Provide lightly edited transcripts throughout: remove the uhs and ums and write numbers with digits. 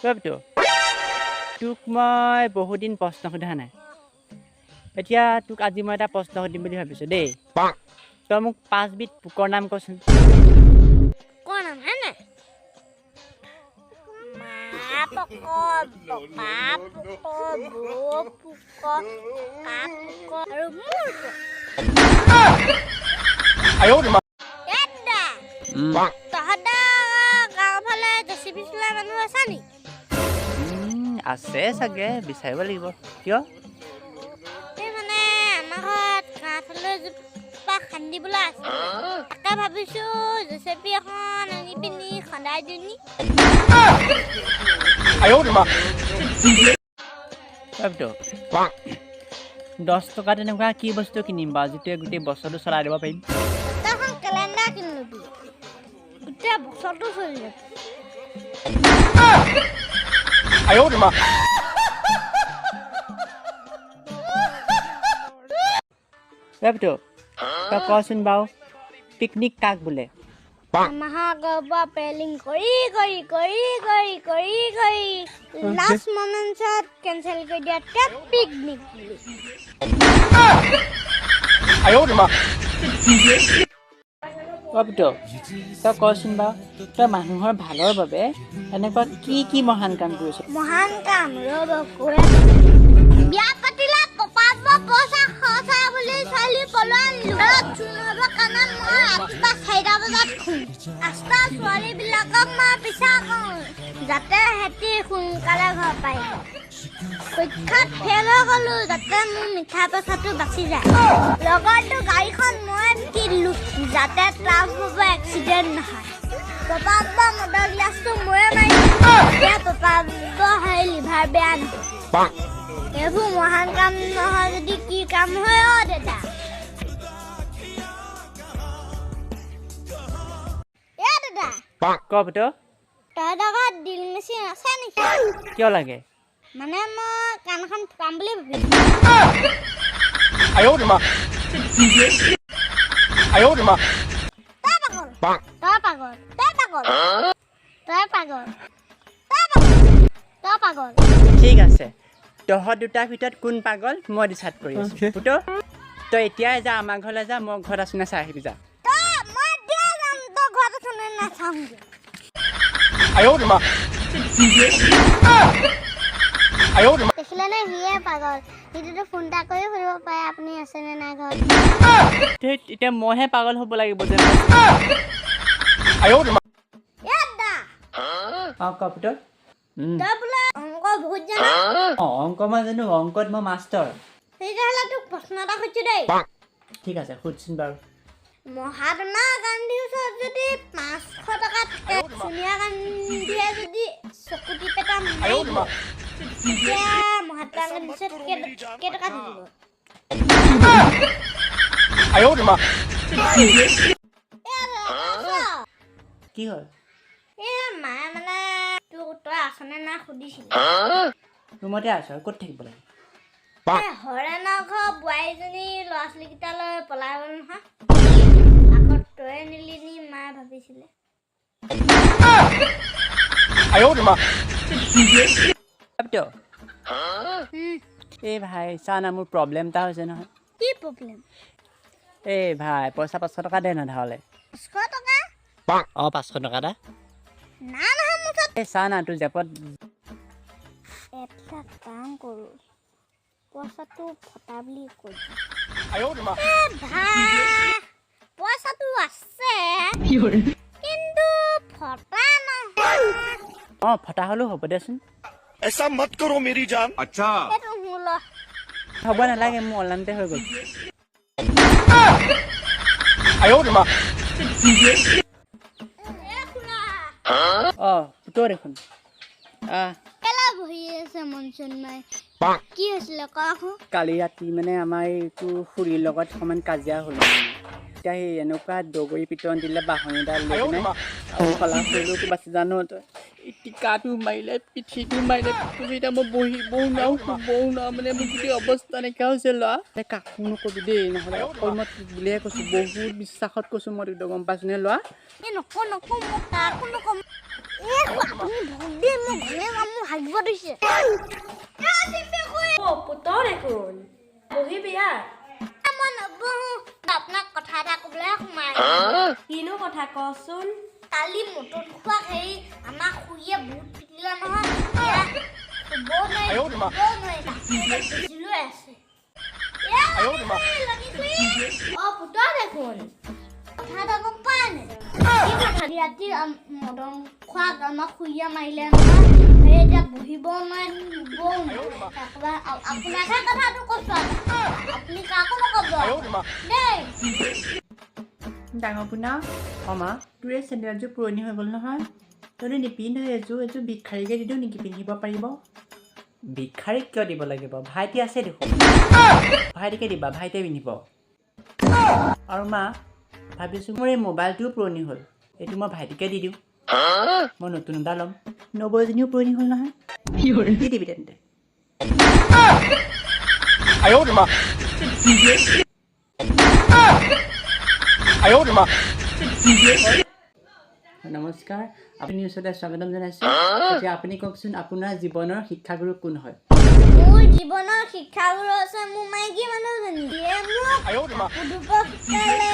তইতো তোক মই বহুত দিন প্ৰশ্ন সোধা নাই এতিয়া তোক আজি মই এটা প্ৰশ্ন সুধিম বুলি ভাবিছোঁ দেই তই মোক 5 বিধ পোকৰ নাম কচোন পোকৰ নাম হয়নে মা পোকৰ বগা পোকৰ বৌ পোকৰ কা পোকৰ আৰু মোৰ তহঁতৰ গাঁৱৰ ফালে জেচিবি চলোৱা মানুহ আছে নি আছে চাগে বিচাৰিব লাগিব কিয় এই মানে আমাৰ ঘৰত কাঠলৈ জোপা খান্দিবলৈ আছে তাকে ভাবিছোঁ জেচিবি এখন আনি পিনি খন্দাই দিওঁ নি তইতো 10 টকা তেনেকুৱা কি বস্তু কিনিম বাৰু যিটোৱে গোটেই বছৰটো চলাই দিব পাৰিম এখন কেলেণ্ডাৰ কিনি ল'বি গোটেই বছৰটো চলি যাব তইতো তই কচোন বাৰু পিকনিক কাক বোলে মাহৰ আগৰ পৰা প্লেনিং কৰি লাষ্ট মমেণ্টছত কেঞ্চেল কৰি দিয়াতে পিকনিক তইতো তই কচোন বাৰু তই মানুহৰ ভালৰ বাবে এনেকুৱা কি মহান কাম কৰিছ মহান কাম ৰ'ব কৈ বিয়া পাতিলে কপাত পইচা খৰচা বুলি ছোৱালী পলোৱা চুনব কাণত মই ৰাতিপুৱা 4টা বজাত শুওঁ 5টা ছোৱালীবিলাকক মই পিছা কৰোঁ যাতে সিহঁতি সোনকালে ঘৰ পায় পৰীক্ষাত ফেইল হৈ গ'লোঁ যাতে মোৰ মিঠা পইচাটো বাচি যায় লগৰটো গাড়ীখন মই বিকি দিলোঁ যাতে তাৰ বাবে এক্সিডেণ্ট নহয় পপাব মদৰ গ্লাছটো ময়ে মাৰিলোঁ এতিয়া পপাব লিভাৰ বেয়া নহয় এইবোৰ মহান কাম নহয় যদি কি কাম হয় দাদা দাদা ক পুত্ৰ তহঁতৰ ঘৰত ড্ৰিল মেচিন আছে নেকি কিয় লাগে মানে মই কাণখন ফুটাম বুলি ভাবিছোঁ ঠিক আছে তহঁত দুটাৰ ভিতৰত কোন পাগল মই ডিচাইড কৰি আছোঁ পুত্ৰ তই এতিয়াই যা আমাৰ ঘৰলৈ যা মই ঘৰত আছোঁ নে চাই আহিবি যা দেখিলে নে সিয়ে পাগল সিটোতো ফোন এটা কৰি সুধিব পাৰে আপুনি আছেনে নাই ঘৰত এতিয়া মইহে পাগল হ'ব লাগিব যে ক পুত্ৰ বহুত জানা অংক মই জানো অংকত মই মাষ্টৰ তেতিয়াহ'লে তোক প্ৰশ্ন এটা সুধিছোঁ দেই ঠিক আছে সুধচোন বাৰু মহাত্মা গান্ধীৰ ওচৰত যদি 500 টকা থাকে সোনিয়া গান্ধীয়ে যদি চকুটি পেটা মাৰি দিয়ে তেতিয়া মহাত্মা গান্ধীৰ ওচৰত কেইটকা থাকিব কি হ'ল মায়ে মানে তই আছনে নাই সুধিছিল ৰুমতে আছো আৰু ক'ত থাকিব লাগে হৰেণৰ ঘৰ বোৱাৰীজনী ল'ৰা ছোৱালীকেইটালৈ পলাই গ'ল নহয় আকৌ তই নিলি নি মায়ে ভাবিছিলে এই ভাই চা না মোৰ প্ৰব্লেম এটা হৈছে নহয় কি প্ৰব্লেম এই ভাই পইচা 500 টকা দে না ধাৰলৈ 500 টকা 500 টকা দা না নহয় মোৰ ওচৰত এই চা না তোৰ জেপত এটা কাম কৰোঁ পইচাটো ফটা বুলি কৈ পইচাটো আছে কিন্তু ফটা নহয় ফটা হ'লেও হ'ব দেচোন ऐसा मत करो मेरी जान अच्छा এইটো মোৰ ল হ'ব নালাগে মোৰ অনলাইনতে হৈ গ'ল পুতৰ দেখোন কেলা বহি আছে মন চন নাই কি হৈছিলে কওঁ কালি ৰাতি মানে আমাৰ এইটো খুৰীৰ লগত অকণমান কাজিয়া হ'ল এতিয়া সেই এনেকুৱা দগৰি পিটন দিলে বাঁহনীডাল লৈ কিনে আৰু কলা কৰিলেও কিবা জানো তই টিকাটো মাৰিলে পিঠিটো মাৰিলে এতিয়া মই বহিবও নোৱাৰো শুবও নোৱাৰো মানে মোৰ গোটেই অৱস্থা নাইকিয়া হৈছে ল'ৰা কাকো নকবি দেই নহ'লে অকল মই বুলিহে কৈছোঁ বহুত বিশ্বাসত কৈছোঁ মই তোক গম পাইছোনে ল'ৰা নকওঁ মই কাকো নকওঁ আপুনি ভোট দিয়ে মই ঘৰলৈ যাম বহিব দিছে পুতৰ দেখোন বহিবি ইয়াত মই নবহো আপোনাক কথা এটা ক'বলৈ সোমাই কিনো কথা কচোন কালি মটন খোৱা হেৰি আমাক খুৰীয়ে বহুত পিটিলে নহয় পুতৰ দেখোন কথা এটা গম পায় নে ৰাতি মটন খোৱা আমাক খুৰীয়ে মাৰিলে নহয় সেই এতিয়া বহিব নোৱাৰে নিবও নোৱাৰে আপোনাকহে কথাটো কৈছো আপুনি কাকো নক'ব দেই ডাঙৰ পোনা অমা তোৰ এই চেণ্ডেলযোৰ পুৰণি হৈ গ'ল নহয় তই নিপিন্ধ এযোৰ ভিক্ষাৰীকে দি দিওঁ নেকি পিন্ধিব পাৰিব ভিক্ষাৰীক কিয় দিব লাগিব ভাইটি আছে দেখোন ভাইটিকে দিবা ভাইটিয়ে পিন্ধিব আৰু মা ভাবিছোঁ মোৰ এই মোবাইলটোও পুৰণি হ'ল এইটো মই ভাইটিকে দি দিওঁ মই নতুন এটা ল'ম নবৌজনীও পুৰণি হ'ল নহয় দি দিবি তেন্তে নমস্কাৰ আপুনি ওচৰতে স্বাগতম জনাইছোঁ এতিয়া আপুনি কওকচোন আপোনাৰ জীৱনৰ শিক্ষাগুৰু কোন হয় মোৰ জীৱনৰ শিক্ষাগুৰু আছে মোৰ মাইকী মানুহজনী দিয়ে মোক কাপোৰ ধুব শিকালে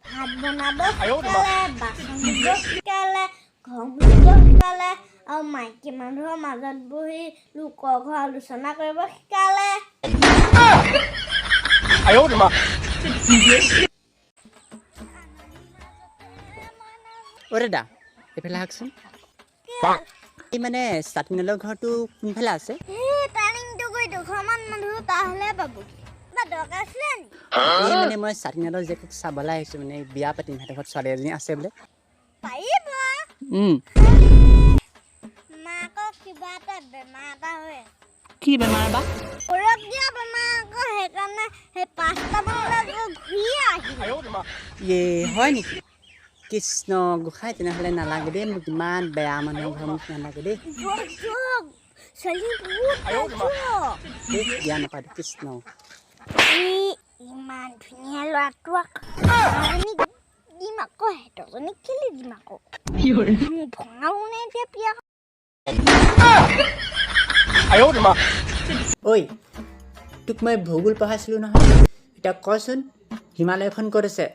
ভাত বনাব শিকালে বাচন ধুব শিকালে ঘৰ মুচিব শিকালে আৰু মাইকী মানুহৰ মাজত বহি লোকৰ ঘৰ আলোচনা কৰিব শিকালে অ' দাদা এইফালে আহকচোন এই মানে চাটনিলৰ ঘৰটো কোনফালে আছে এই টাৰ্ণিংটো গৈ দুখনমান মানুহ তাহলে পাব কিবা দৰকাৰ আছিলে নি এই মানে মই চাটনিলৰ জেগাত চাবলৈ আহিছোঁ মানে বিয়া পাতিম সিহঁতৰ ঘৰত ছোৱালী এজনী আছে বোলে পাৰিব মাকক কিবা এটা বেমাৰ এটা হৈ আছে কি বেমাৰ বা সৰক দিয়া বেমাৰ আকৌ সেইকাৰণে সেই 5টামানলৈ ঘূৰি আহিলে ইয়ে হয় নেকি কৃষ্ণ গোসাঁই তেনেহ'লে নালাগে দেই মোক ইমান বেয়া মানুহৰ ঘৰ মোক নালাগে দেই ছোৱালী বহুত দেই দিয়া নাপায় দেই কৃষ্ণ ইমান ধুনীয়া ল'ৰাটোক দিম আকৌ সিহঁতজনীক খেলি দিম আকৌ ভঙাও নে এতিয়া বিয়া ঐ তোক মই ভূগোল পঢ়াইছিলোঁ নহয় এতিয়া কচোন হিমালয়খন ক'ত আছে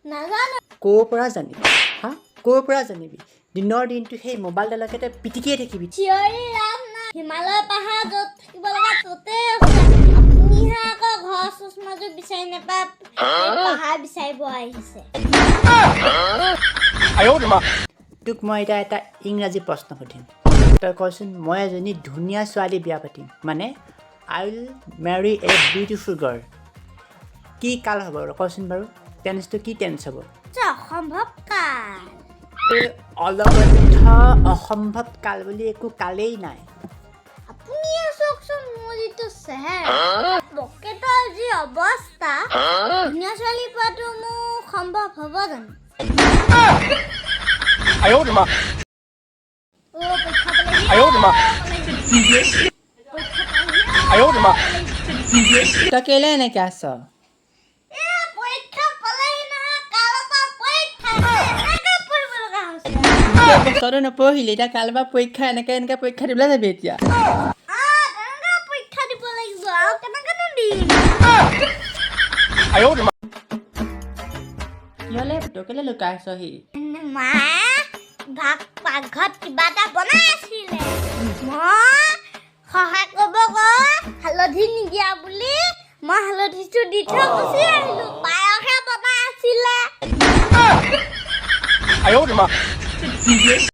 নাজানো ক'ৰ পৰা জানিবি হা ক'ৰ পৰা জানিবি দিনৰ দিনটো সেই মোবাইলডালকে তই পিটিকিয়ে থাকিবি চিঞৰি লাভ নাই হিমালয় পাহাৰ য'ত থাকিব লগা ত'তে আছে আপুনিহে আকৌ ঘৰ চচমাযোৰ বিচাৰি নাপায় পাহাৰ বিচাৰিব আহিছে তোক মই এতিয়া এটা ইংৰাজী প্ৰশ্ন সুধিম তই কচোন মই এজনী ধুনীয়া ছোৱালী বিয়া পাতিম মানে I will marry a beautiful girl কি কাল হ'ব বাৰু কচোন বাৰু টেন্সটো কি টেন্স হ'ব অসম্ভৱ কাল অলবদ্ধ অসম্ভৱ কাল বুলি একো কালেই নাই আপুনিয়ে চাওকচোন মোৰ যিটো চেহেৰা পকেটৰ যি অৱস্থা ধুনীয়া ছোৱালী পোৱাটো মোৰ সম্ভৱ হ'ব জানো তই কেলে এনেকৈ আছ বছৰটো নপঢ়িলি এতিয়া কাইলৈ পৰা পৰীক্ষা এনেকৈ পৰীক্ষা দিবলৈ যাবি এতিয়া পৰীক্ষা দিব লাগিব আৰু কেনেকৈনো দিম কি হ'লে তই কেলে লুকাই আছহি মা পাকঘৰত কিবা এটা বনাই আছিলে মই সহায় কৰিব গৈ হালধি নিদিয়া বুলি মই হালধিটো দি থৈ গুচি আহিলো পায়সহে বনাই আছিলে